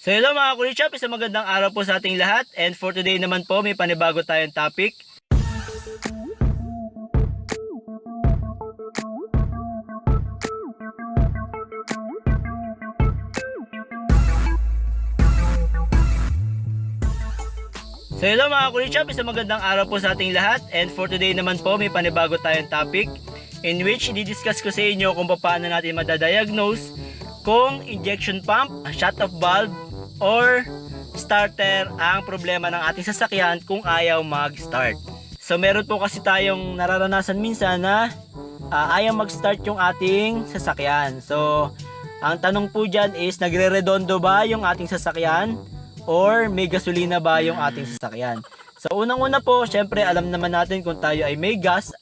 So hello mga Kulitshop, isang magandang araw po sa ating lahat. And for today naman po, may panibago tayong topic. So hello mga Kulitshop, isang magandang araw po sa ating lahat. And for today naman po, may panibago tayong topic in which i-discuss ko sa inyo kung paano natin madadiagnose kung injection pump, shut off valve, or starter ang problema ng ating sasakyan kung ayaw mag-start. So meron po kasi tayong nararanasan minsan na ayaw mag-start yung ating sasakyan. So ang tanong po dyan is, nagre-redondo ba yung ating sasakyan or may gasolina ba yung ating sasakyan? So unang-una po, syempre alam naman natin kung tayo ay may gas,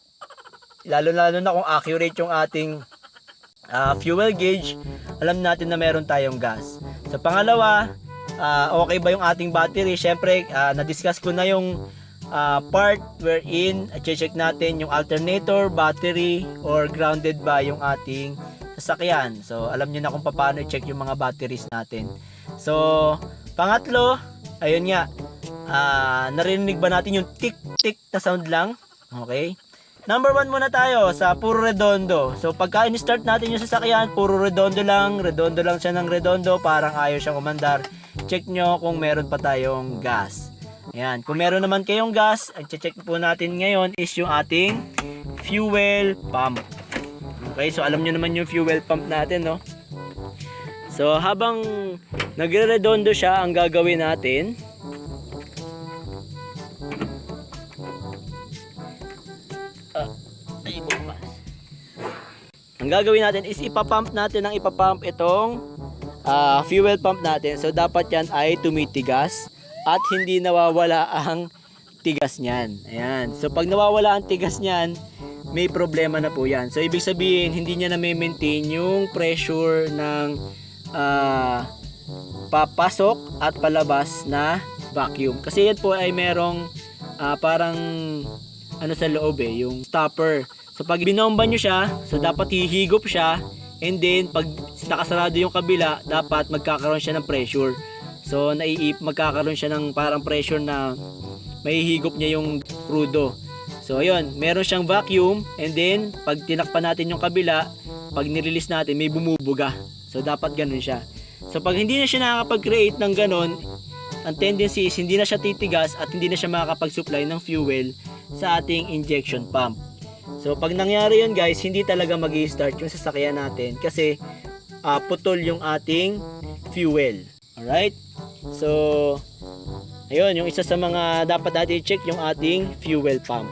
lalo-lalo na kung accurate yung ating fuel gauge, alam natin na meron tayong gas. So pangalawa, okay ba yung ating battery? Syempre, na-discuss ko na yung part wherein check natin yung alternator, battery, or grounded ba yung ating sasakyan. So alam nyo na kung paano i-check yung mga batteries natin. So pangatlo, ayun nga, narinig ba natin yung tick-tick na sound lang? Okay. Number 1 muna tayo sa puro redondo. So pagka in-start natin yung sasakyan, puro redondo lang siya ng redondo, parang ayaw siyang umandar. Check nyo kung meron pa tayong gas. Ayan, kung meron naman kayong gas, ang check po natin ngayon is yung ating fuel pump. Okay, so alam nyo naman yung fuel pump natin, no? So habang nagre-redondo siya, ang gagawin natin, is ipapump natin itong fuel pump natin. So dapat yan ay tumitigas at hindi nawawala ang tigas niyan. Ayan. So pag nawawala ang tigas niyan, may problema na po yan. So ibig sabihin, hindi niya na maintain yung pressure ng papasok at palabas na vacuum. Kasi yan po ay merong parang ano sa loob yung stopper. So pag binomba nyo siya, so dapat hihigop siya, and then pag nakasarado yung kabila, dapat magkakaroon siya ng pressure. So magkakaroon siya ng parang pressure na mahihigop niya yung crudo. So ayun, meron siyang vacuum, and then pag tinakpan natin yung kabila, pag nirelease natin, may bumubuga. So dapat ganun siya. So pag hindi na siya nakakapag-create ng ganun, ang tendency is hindi na siya titigas at hindi na siya makakapag-supply ng fuel sa ating injection pump. So pag nangyari yun guys, hindi talaga mag-i-start yung sasakyan natin kasi putol yung ating fuel. Alright? So ayun, yung isa sa mga dapat natin i-check yung ating fuel pump.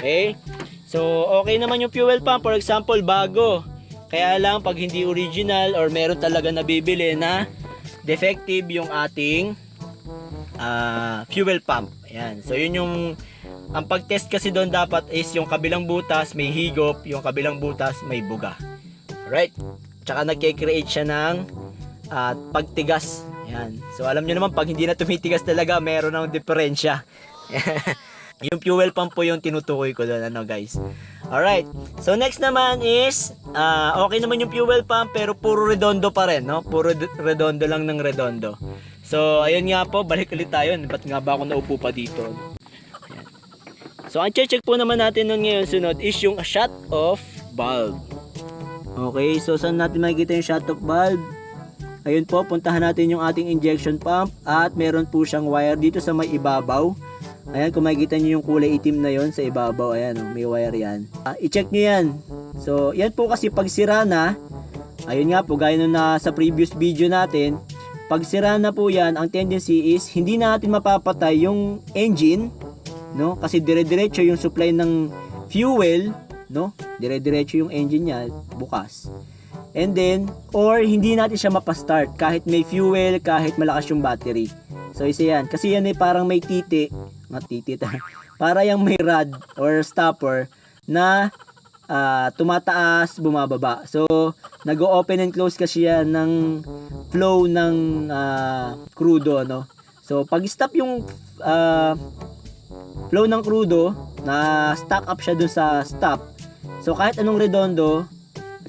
Okay? So okay naman yung fuel pump, for example bago. Kaya lang pag hindi original or meron talaga nabibili na defective yung ating fuel pump. Ayan. So yun yung ang pag-test kasi doon dapat is yung kabilang butas may higop, yung kabilang butas may buga. Alright? Tsaka nagke-create siya ng pagtigas. Ayan. So alam nyo naman pag hindi na tumitigas talaga, meron ng diferensya. Yung fuel pump po yung tinutukoy ko doon, guys. Alright. So next naman is okay naman yung fuel pump pero puro redondo pa rin, no? Puro redondo lang ng redondo. So ayun nga po, balik ulit tayo. Ba't nga ba ako naupo pa dito? Ayan. So ang check po naman natin nun ngayon sunod is yung shut off valve. Okay, so saan natin makikita yung shut off valve? Ayun po, puntahan natin yung ating injection pump at meron po siyang wire dito sa may ibabaw. Ayan, kung makikita nyo yung kulay itim na yon sa ibabaw, ayan, may wire yan. I-check nyo yan. So yan po kasi pag sira na, ayun nga po, gaya nung na sa previous video natin, pag sira na po yan, ang tendency is hindi na natin mapapatay yung engine, no? Kasi dire-diretso yung supply ng fuel, no? Dire-diretso yung engine niya bukas. And then, or hindi natin siya mapastart kahit may fuel, kahit malakas yung battery. So isa yan, kasi yan ay parang may titi, para yung may rod or stopper na tumataas, bumababa. So nag-open and close kasi yan ng flow ng crudo, no? So pag stop yung flow ng crudo, na stack up siya dun sa stop. So kahit anong redondo,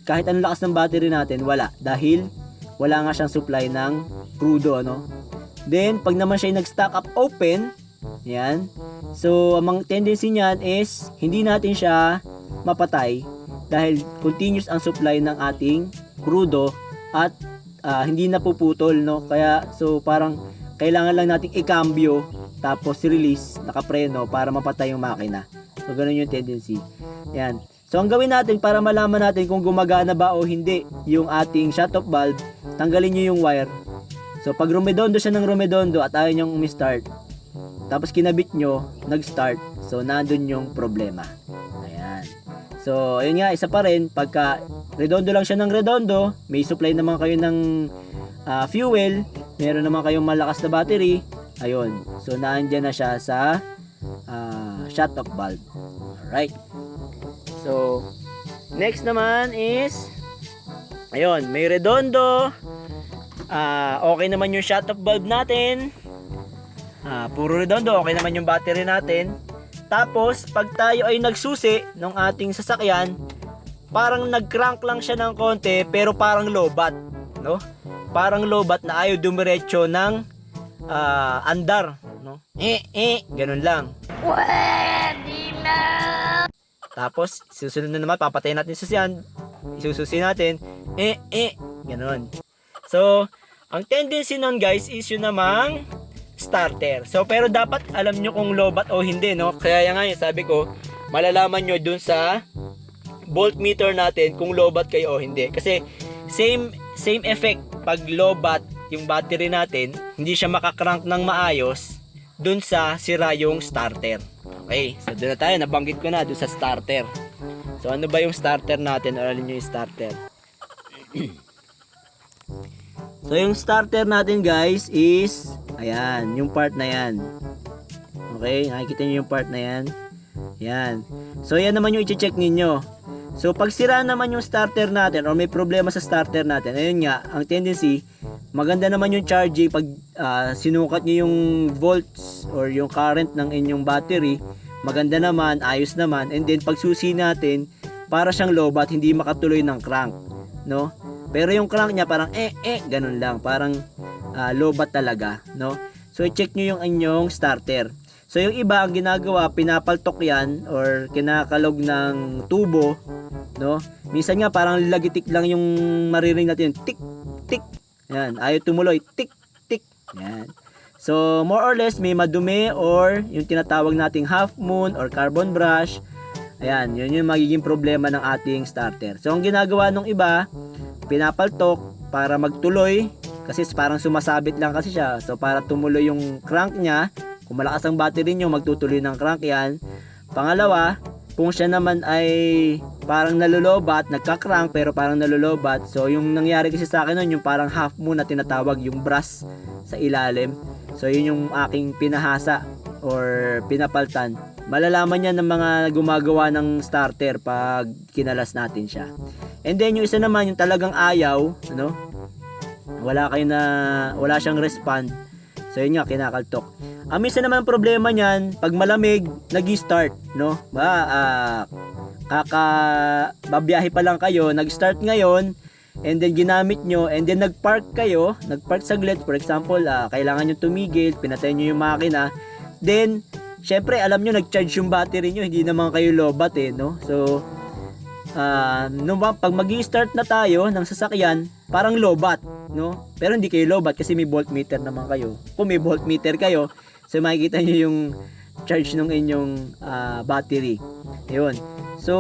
kahit anong lakas ng battery natin, wala. Dahil wala nga siyang supply ng crudo, ano. Then, pag naman siya nag-stack up open, yan. So, ang tendency niyan is, hindi natin siya mapatay dahil continuous ang supply ng ating crudo at hindi napuputol, no. Kaya, so, parang kailangan lang nating i-cambio tapos release, nakapreno para mapatay yung makina. So, ganun yung tendency. Yan. So, ang gawin natin para malaman natin kung gumagana ba o hindi yung ating shutoff valve, tanggalin nyo yung wire. So, pag rumedondo siya ng rumedondo at ayaw nyong umi-start, tapos kinabit nyo, nag-start, so, nandun yung problema. Ayan. So, ayun nga, isa pa rin, pagka redondo lang siya ng redondo, may supply naman kayo ng fuel, meron naman kayong malakas na battery, ayun. So, naandyan na siya sa shutoff valve. Alright. So, next naman is, ayun, may redondo, okay naman yung shutoff valve natin, puro redondo, okay naman yung battery natin. Tapos, pag tayo ay nagsusi ng ating sasakyan, parang nag-crank lang siya ng konti, pero parang lobat, no? Parang lobat na ayaw dumiretso ng andar, no? Ganun lang. Pwede na! Tapos, susunod na naman, papatayin natin sasakyan, isususi natin, ganun. So, ang tendency nun guys is yun namang starter. So, pero dapat alam nyo kung lobat o hindi, no? Kaya nga yun, sabi ko, malalaman nyo dun sa voltmeter natin kung lobat kayo o hindi. Kasi, same effect pag lobat yung battery natin, hindi siya makakrank ng maayos dun sa sira yung starter. Okay, so doon na tayo, nabanggit ko na doon sa starter. So ano ba yung starter natin? Aralin nyo yung starter. So yung starter natin guys is, ayan, yung part na yan. Okay, nakikita nyo yung part na yan. Yan. So yan naman yung i-check ninyo. So pag sira naman yung starter natin or may problema sa starter natin, ayun nga, ang tendency, maganda naman yung charging pag sinukat nyo yung volts or yung current ng inyong battery, maganda naman, ayos naman. And then pag susi natin, para siyang lobat, hindi makatuloy ng crank, no? Pero yung crank niya parang ganun lang, parang lobat talaga, no? So i-check nyo yung inyong starter. So yung iba ang ginagawa, pinapaltok yan or kinakalog ng tubo, no? Minsan nga parang lagitik lang yung maririnig natin, tik tik. Yan, ayaw tumuloy, tik tik. Yan. So more or less may madumi or yung tinatawag nating half moon or carbon brush. Ayan, yun yung magiging problema ng ating starter. So ang ginagawa ng iba, pinapaltok para magtuloy kasi parang sumasabit lang kasi siya. So para tumuloy yung crank niya, kung malakas ang battery nyo, magtutuloy ng crank yan. Pangalawa, kung siya naman ay parang nalulobat, nagka-crank pero parang nalulobat. So yung nangyari kasi sa akin nun, yung parang half moon na tinatawag, yung brass sa ilalim. So yun yung aking pinahasa or pinapaltan. Malalaman yan ng mga gumagawa ng starter pag kinalas natin siya. And then yung isa naman, yung talagang ayaw, ano? Wala siyang respond. So yun nga, kinakaltok. Ang minsan naman problema niyan, pag malamig, nag-start, no? Babiyahe pa lang kayo, nag-start ngayon, and then ginamit nyo, and then nag-park kayo, nag-park saglit, for example, kailangan nyo tumigil, pinatay nyo yung makina, then, syempre, alam nyo, nag-charge yung battery nyo, hindi naman kayo lobat no? So, pag mag-i-start na tayo ng sasakyan, parang lobat, no? Pero hindi kayo lobat kasi may voltmeter naman kayo. Kung may voltmeter kayo, so makikita nyo yung charge ng inyong battery. Yun. So,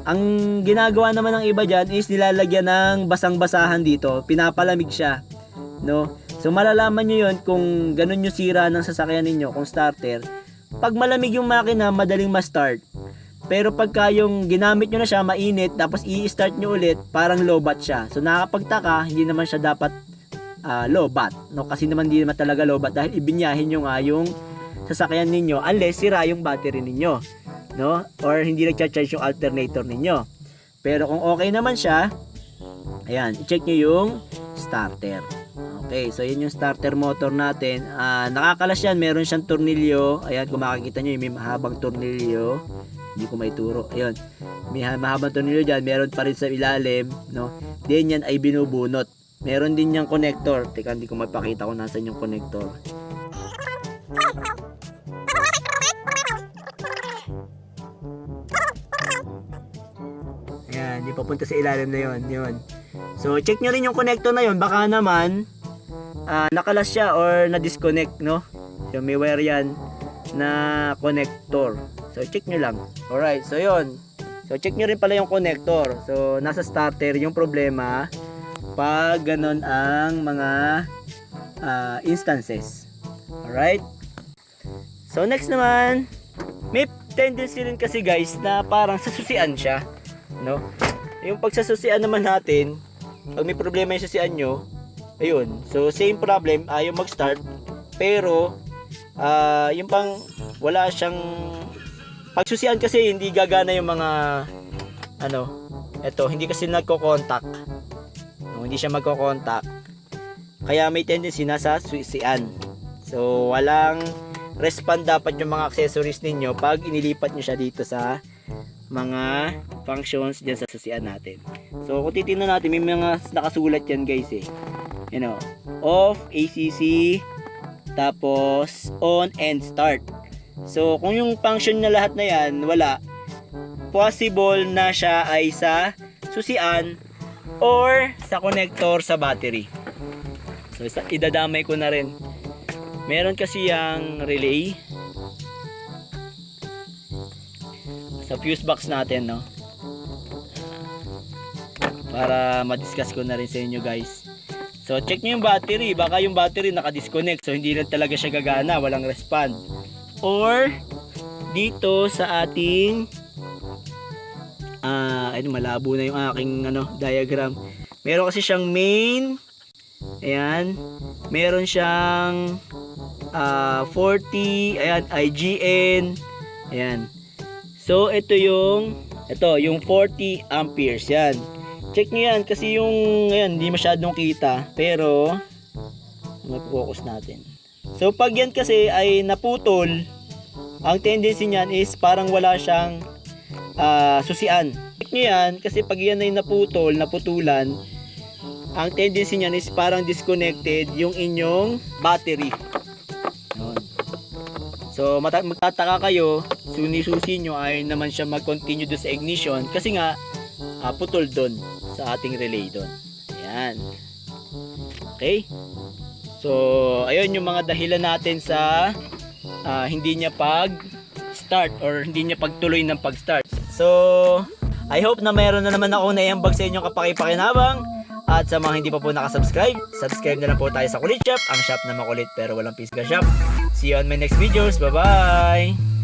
ang ginagawa naman ng iba dyan is nilalagyan ng basang-basahan dito. Pinapalamig siya, no? So, malalaman nyo yun kung ganun yung sira ng sasakyan ninyo, kung starter. Pag malamig yung makina, madaling ma-start. Pero pagka yung ginamit nyo na siya, mainit, tapos i-start nyo ulit, parang lobat siya. So nakakapagtaka, hindi naman siya dapat lobat, no? Kasi naman hindi naman talaga lobat dahil ibinyahin nyo nga yung sasakyan ninyo unless sira yung battery ninyo, no? Or hindi nagcha-charge yung alternator ninyo. Pero kung okay naman siya, ayan, i-check nyo yung starter. Okay, so yun yung starter motor natin. Nakakalas yan, meron siyang tornilyo. Ayan, kung makikita nyo, may mahabang tornilyo. Hindi ko maituro. Ayun. May mahabang tornilyo dyan. Meron pa rin sa ilalim, no? Then yan ay binubunot. meron din niyang connector. Teka, hindi ko mapakita kung nasan yung connector. Ayan, di papunta sa ilalim na yun. So, check nyo rin yung connector na yun. Baka naman, nakalas siya or na-disconnect, no? So, may wire yan na connector. So, check nyo lang. Alright, so yun. So, check nyo rin pala yung connector. So, nasa starter yung problema pag ganun ang mga instances. Alright? So, next naman, may tendency rin kasi guys na parang sasusian siya. No? Yung pagsasusian naman natin, pag may problema yung susian nyo, ayun. So, same problem, ayaw mag-start. Pero, yung pang wala siyang pagsusian kasi hindi gagana yung mga hindi kasi nagko-contact. No, hindi siya magko-contact. Kaya may tendency na sa susian. So, walang respond dapat yung mga accessories ninyo pag inilipat nyo siya dito sa mga functions dyan sa susian natin. So, kung titignan natin, may mga nakasulat yan guys eh. Off, ACC, tapos on and start. So, kung yung function na lahat na yan, wala, possible na siya ay sa susian or sa connector sa battery. So, idadamay ko na rin. Meron kasi yung relay sa fuse box natin, no? Para ma-discuss ko na rin sa inyo guys. So, check nyo yung battery. Baka yung battery naka-disconnect. So, hindi na talaga siya gagana. Walang respond. Or, dito sa ating malabo na yung aking diagram. Meron kasi siyang main. Ayan. Meron siyang 40. Ayan, IGN. Ayan. So, ito yung 40 amperes. Yan. Check nyo yan kasi yung hindi masyadong kita. Pero, mag-focus natin. So, pag yan kasi ay naputol, ang tendency niyan is parang wala siyang susian. Check nyo yan kasi pag yan ay naputulan, ang tendency niyan is parang disconnected yung inyong battery. Yun. So, magtataka kayo, susi nyo ay naman siya mag-continue doon sa ignition kasi nga, putol doon sa ating relay doon. Ayan. Okay? So, ayun yung mga dahilan natin sa hindi niya pag-start or hindi niya pagtuloy ng pag-start. So, I hope na mayroon na naman ako naiambag sa inyong kapakipakinabang. At sa mga hindi pa po nakasubscribe, subscribe na lang po tayo sa Kulit Shop, ang shop na makulit pero walang physical shop. See you on my next videos. Bye-bye!